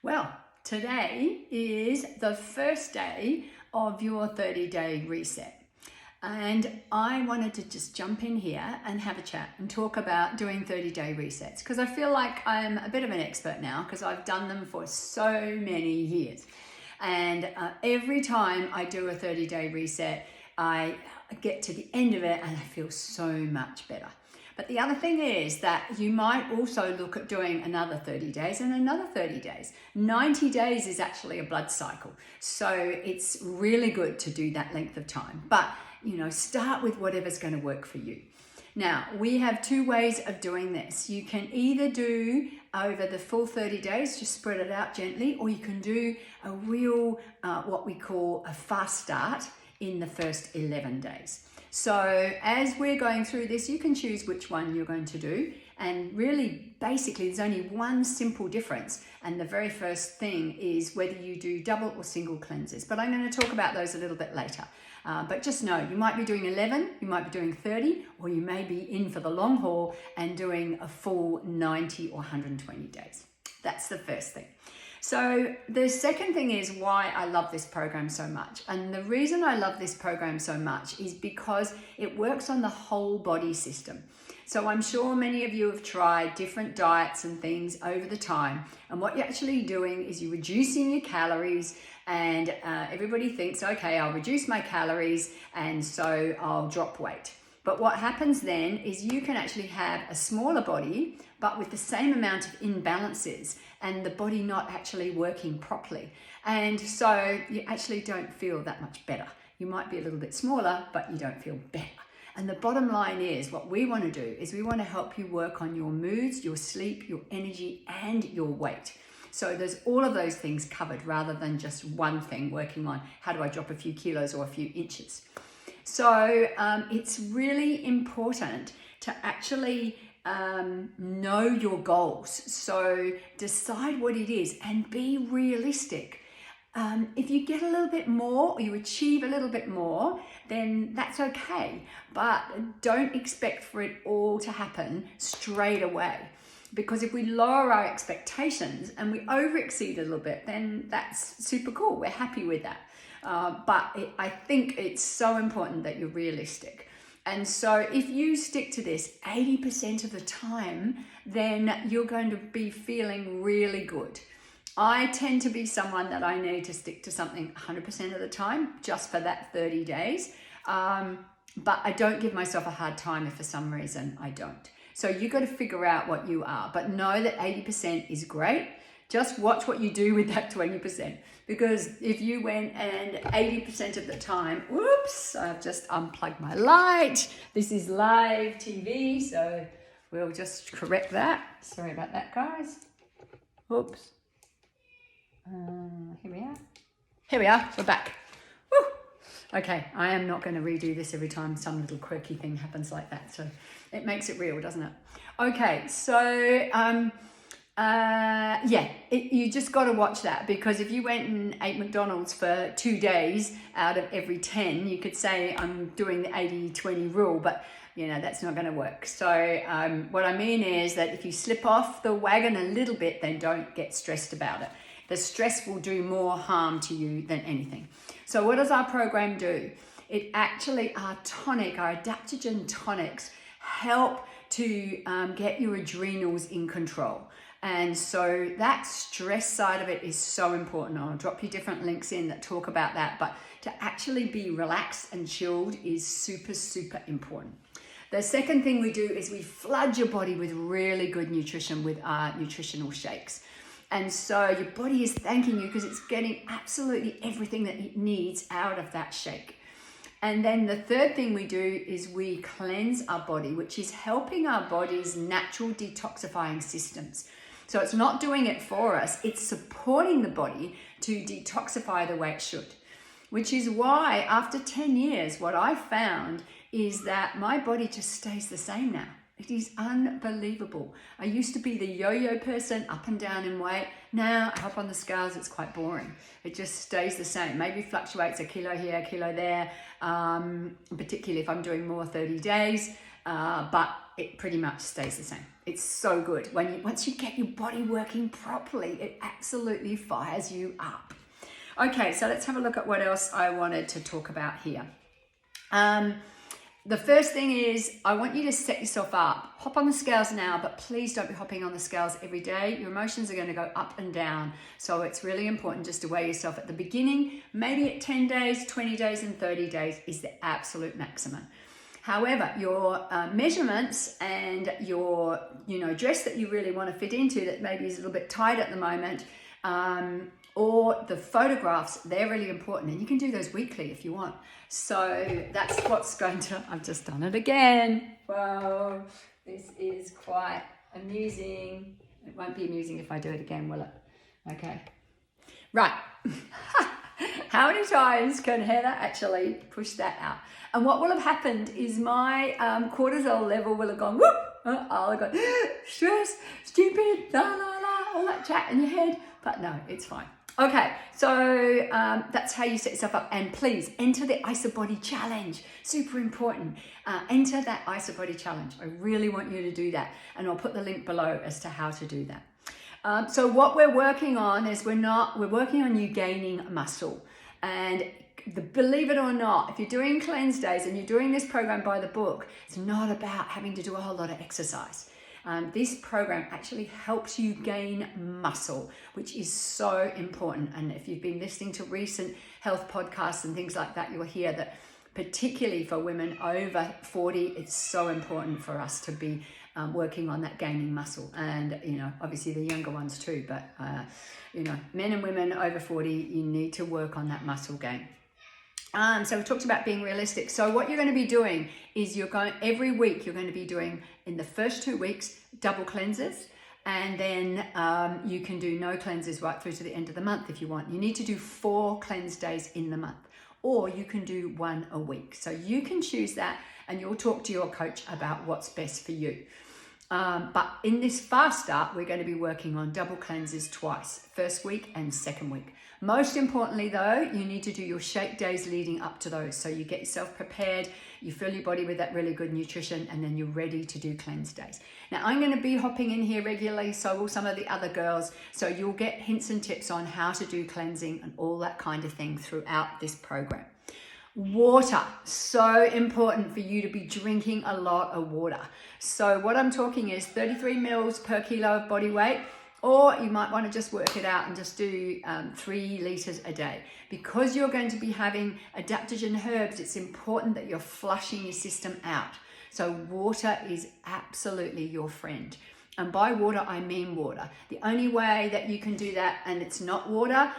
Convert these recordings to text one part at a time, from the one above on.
Well, today is the first day of your 30-day reset. And I wanted to just jump in here and have a chat and talk about doing 30-day resets because I feel like I'm a bit of an expert now because I've done them for so many years. And every time I do a 30-day reset, I get to the end of it and I feel so much better. But the other thing is that you might also look at doing another 30 days and another 30 days. 90 days is actually a blood cycle. So it's really good to do that length of time. But, start with whatever's going to work for you. Now, we have two ways of doing this. You can either do over the full 30 days, just spread it out gently, or you can do a real, what we call a fast start in the first 11 days. So as we're going through this, you can choose which one you're going to do. And really, basically, there's only one simple difference. And the very first thing is whether you do double or single cleanses. But I'm going to talk about those a little bit later. But just know, you might be doing 11, you might be doing 30, or you may be in for the long haul and doing a full 90 or 120 days. That's the first thing. So the second thing is why I love this program so much. And the reason I love this program so much is because it works on the whole body system. So I'm sure many of you have tried different diets and things over the time. And what you're actually doing is you're reducing your calories and everybody thinks, okay, I'll reduce my calories and so I'll drop weight. But what happens then is you can actually have a smaller body, but with the same amount of imbalances and the body not actually working properly. And so you actually don't feel that much better. You might be a little bit smaller, but you don't feel better. And the bottom line is what we want to do is we want to help you work on your moods, your sleep, your energy, and your weight. So there's all of those things covered rather than just one thing working on how do I drop a few kilos or a few inches. So it's really important to actually know your goals. So decide what it is and be realistic. If you get a little bit more or you achieve a little bit more, then that's okay. But don't expect for it all to happen straight away. Because if we lower our expectations and we over-exceed a little bit, then that's super cool. We're happy with that. I think it's so important that you're realistic. And so if you stick to this 80% of the time, then you're going to be feeling really good. I tend to be someone that I need to stick to something 100% of the time, just for that 30 days. But I don't give myself a hard time if for some reason I don't. So you've got to figure out what you are, but know that 80% is great. Just watch what you do with that 20%. Because if you went and 80% of the time, whoops, I've just unplugged my light. This is live TV, so we'll just correct that. Sorry about that, guys. Oops. Here we are. Here we are, we're back. Woo! Okay, I am not going to redo this every time some little quirky thing happens like that. So it makes it real, doesn't it? Okay, so you just got to watch that, because if you went and ate McDonald's for 2 days out of every 10, you could say I'm doing the 80-20 rule, but that's not going to work. So what I mean is that if you slip off the wagon a little bit, then don't get stressed about it. The stress will do more harm to you than anything. So what does our program do? It actually, our adaptogen tonics help to get your adrenals in control. And so that stress side of it is so important. I'll drop you different links in that talk about that. But to actually be relaxed and chilled is super, super important. The second thing we do is we flood your body with really good nutrition with our nutritional shakes. And so your body is thanking you because it's getting absolutely everything that it needs out of that shake. And then the third thing we do is we cleanse our body, which is helping our body's natural detoxifying systems. So it's not doing it for us, it's supporting the body to detoxify the way it should. Which is why after 10 years, what I found is that my body just stays the same now. It is unbelievable. I used to be the yo-yo person, up and down in weight. Now, up on the scales, it's quite boring. It just stays the same. Maybe fluctuates a kilo here, a kilo there, particularly if I'm doing more 30 days, but it pretty much stays the same. It's so good. Once you get your body working properly, it absolutely fires you up. Okay, so let's have a look at what else I wanted to talk about here. The first thing is I want you to set yourself up. Hop on the scales now, but please don't be hopping on the scales every day. Your emotions are going to go up and down. So it's really important just to weigh yourself at the beginning. Maybe at 10 days, 20 days, and 30 days is the absolute maximum. However, your measurements and your dress that you really want to fit into that maybe is a little bit tight at the moment, or the photographs, they're really important, and you can do those weekly if you want. So that's what's going to, I've just done it again. Whoa, this is quite amusing. It won't be amusing if I do it again, will it? Okay. Right. How many times can Heather actually push that out? And what will have happened is my cortisol level will have gone, whoop, I'll have gone, stress, stupid, la, la, la, all that chat in your head. But no, it's fine. Okay, so that's how you set yourself up. And please enter the IsaBody challenge. Super important. Enter that IsaBody challenge. I really want you to do that. And I'll put the link below as to how to do that. So what we're working on is we're working on you gaining muscle. And believe it or not, if you're doing cleanse days and you're doing this program by the book, it's not about having to do a whole lot of exercise. This program actually helps you gain muscle, which is so important. And if you've been listening to recent health podcasts and things like that, you'll hear that particularly for women over 40, it's so important for us to be working on that gaining muscle. And, obviously the younger ones too, but, men and women over 40, you need to work on that muscle gain. So we talked about being realistic. So what you're going to be doing is every week you're going to be doing in the first 2 weeks double cleanses, and then you can do no cleanses right through to the end of the month if you want. You need to do 4 cleanse days in the month, or you can do 1 a week. So you can choose that, and you'll talk to your coach about what's best for you. But in this fast start, we're going to be working on double cleanses twice, first week and second week. Most importantly though, you need to do your shake days leading up to those. So you get yourself prepared, you fill your body with that really good nutrition, and then you're ready to do cleanse days. Now I'm going to be hopping in here regularly, so will some of the other girls. So you'll get hints and tips on how to do cleansing and all that kind of thing throughout this program. Water, so important for you to be drinking a lot of water. So what I'm talking is 33 mils per kilo of body weight, or you might want to just work it out and just do 3 liters a day. Because you're going to be having adaptogen herbs, it's important that you're flushing your system out. So water is absolutely your friend. And by water, I mean water. The only way that you can do that, and it's not water,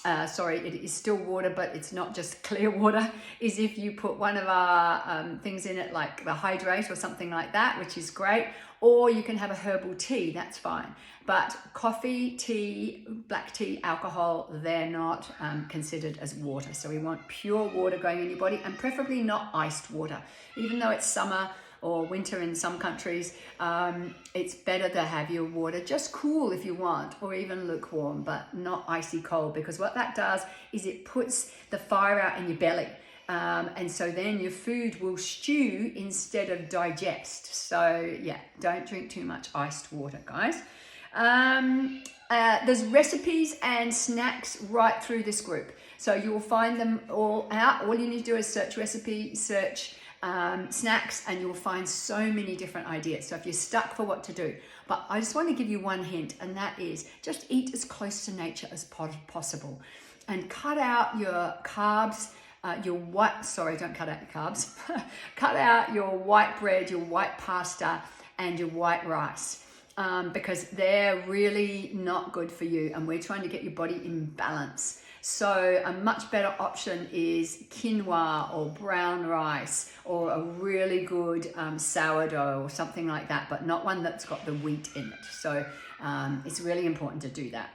it is still water, but it's not just clear water, is if you put one of our things in it, like the Hydrate or something like that, which is great. Or you can have a herbal tea, that's fine. But coffee, tea, black tea, alcohol, they're not considered as water. So we want pure water going in your body, and preferably not iced water. Even though it's summer or winter in some countries, it's better to have your water just cool if you want, or even lukewarm, but not icy cold, because what that does is it puts the fire out in your belly. And so then your food will stew instead of digest. So yeah, don't drink too much iced water, guys. There's recipes and snacks right through this group. So you'll find them all out. All you need to do is search recipe, search snacks, and you'll find so many different ideas. So if you're stuck for what to do, but I just want to give you one hint, and that is just eat as close to nature as possible, and cut out your carbs. Don't cut out your carbs. Cut out your white bread, your white pasta, and your white rice, because they're really not good for you, and we're trying to get your body in balance. So a much better option is quinoa or brown rice, or a really good sourdough or something like that, but not one that's got the wheat in it. So it's really important to do that.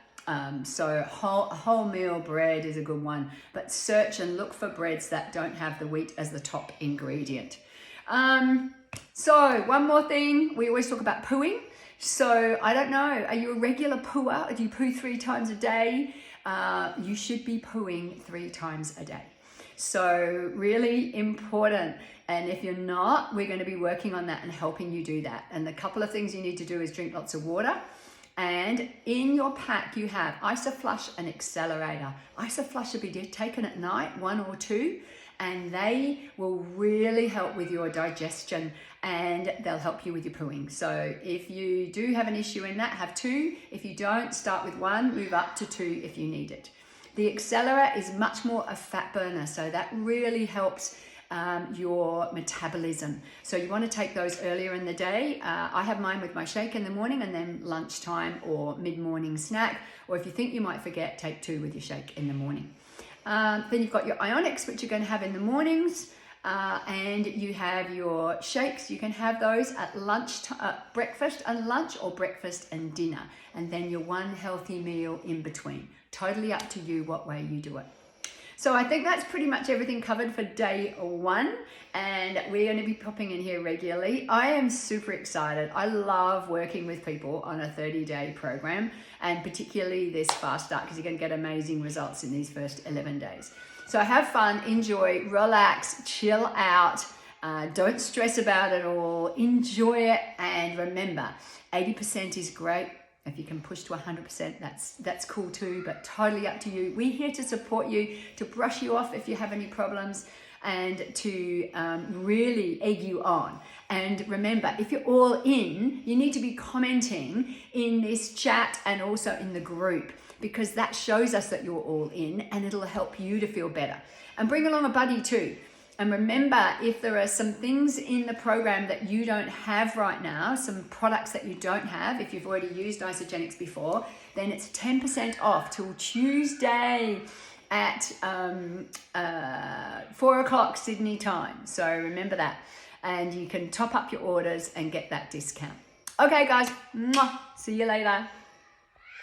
So wholemeal bread is a good one, but search and look for breads that don't have the wheat as the top ingredient. So one more thing, we always talk about pooing. So I don't know, are you a regular pooer? Do you poo 3 times a day? You should be pooing 3 times a day. So really important. And if you're not, we're going to be working on that and helping you do that. And the couple of things you need to do is drink lots of water. And in your pack, you have Isoflush and Accelerator. Isoflush will be taken at night, 1 or 2, and they will really help with your digestion and they'll help you with your pooing. So if you do have an issue in that, have 2. If you don't, start with 1, move up to 2 if you need it. The Accelerator is much more a fat burner, so that really helps your metabolism. So you want to take those earlier in the day. I have mine with my shake in the morning and then lunchtime or mid-morning snack. Or if you think you might forget, take 2 with your shake in the morning. Then you've got your Ionics, which you're going to have in the mornings. And you have your shakes. You can have those at lunch, breakfast and lunch, or breakfast and dinner. And then your one healthy meal in between. Totally up to you what way you do it. So I think that's pretty much everything covered for day 1, and we're going to be popping in here regularly. I am super excited. I love working with people on a 30-day program, and particularly this fast start, because you're going to get amazing results in these first 11 days. So have fun, enjoy, relax, chill out, don't stress about it all, enjoy it, and remember, 80% is great. If you can push to 100%, that's cool too, but totally up to you. We're here to support you, to brush you off if you have any problems, and to really egg you on. And remember, if you're all in, you need to be commenting in this chat and also in the group, because that shows us that you're all in and it'll help you to feel better. And bring along a buddy too. And remember, if there are some things in the program that you don't have right now, some products that you don't have, if you've already used Isagenix before, then it's 10% off till Tuesday at 4 o'clock Sydney time. So remember that. And you can top up your orders and get that discount. Okay, guys. Mwah. See you later.